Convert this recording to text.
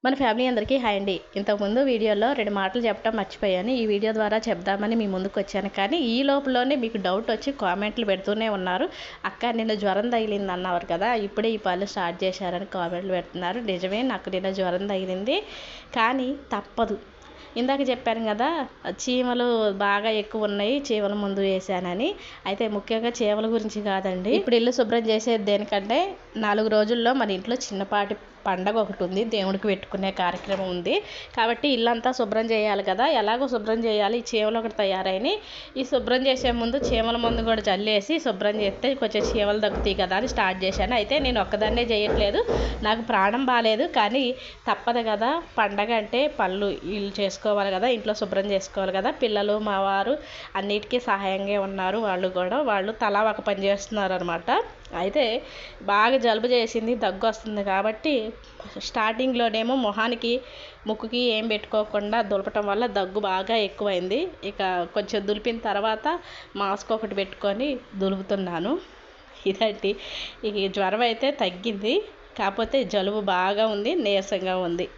మన ఫ్యామిలీ అందరికీ హాయ్ అండి. ఇంతకుముందు వీడియోలో 2 మాటలు చెప్పడం మర్చిపోయాను. ఈ వీడియో ద్వారా చెప్దామని మీ ముందుకు వచ్చాను. కానీ ఈ లోపలనే మీకు డౌట్ వచ్చి కామెంట్లు పెడుతూనే ఉన్నారు. అక్క నిన్న జ్వరం తగిలింది అన్నారు కదా, ఇప్పుడే ఈ పనులు స్టార్ట్ చేశారని కామెంట్లు పెడుతున్నారు. నిజమే, నాకు నిన్న జ్వరం తగిలింది, కానీ తప్పదు. ఇందాక చెప్పాను కదా, చీమలు బాగా ఎక్కువ ఉన్నాయి, చీమల ముందు వేసానని. అయితే ముఖ్యంగా చీమల గురించి కాదండి, ఇప్పుడు ఇల్లు శుభ్రం చేసేది దేనికంటే 4 రోజుల్లో మన ఇంట్లో చిన్నపాటి పండగ ఒకటి ఉంది, దేవుడికి పెట్టుకునే కార్యక్రమం ఉంది. కాబట్టి ఇల్లంతా శుభ్రం చేయాలి కదా, ఎలాగో శుభ్రం చేయాలి. ఈ చీమలు ఒకటి తయారైనాయి. ఈ శుభ్రం చేసే ముందు చీమల మందు కూడా జల్లేసి శుభ్రం చేస్తే కొంచెం చీమలు తగ్గుతాయి కదా అని స్టార్ట్ చేశాను. అయితే నేను ఒక్కదాన్నే చేయట్లేదు, నాకు ప్రాణం బాగాలేదు, కానీ తప్పదు కదా. పండగ అంటే పనులు ఇల్లు చేసుకోవాలి కదా, ఇంట్లో శుభ్రం చేసుకోవాలి కదా. పిల్లలు మా వారు అన్నిటికీ సహాయంగా ఉన్నారు. వాళ్ళు తలా ఒక పని చేస్తున్నారు అనమాట. అయితే బాగా జలుబు చేసింది, దగ్గు వస్తుంది కాబట్టి స్టార్టింగ్లోనేమో మొహానికి ముక్కుకి ఏం పెట్టుకోకుండా దులపటం వల్ల దగ్గు బాగా ఎక్కువైంది. ఇక కొంచెం దులిపిన తర్వాత మాస్క్ ఒకటి పెట్టుకొని దులుపుతున్నాను. ఇదండి, ఇక జ్వరం అయితే తగ్గింది, కాకపోతే జలుబు బాగా ఉంది, నీరసంగా ఉంది.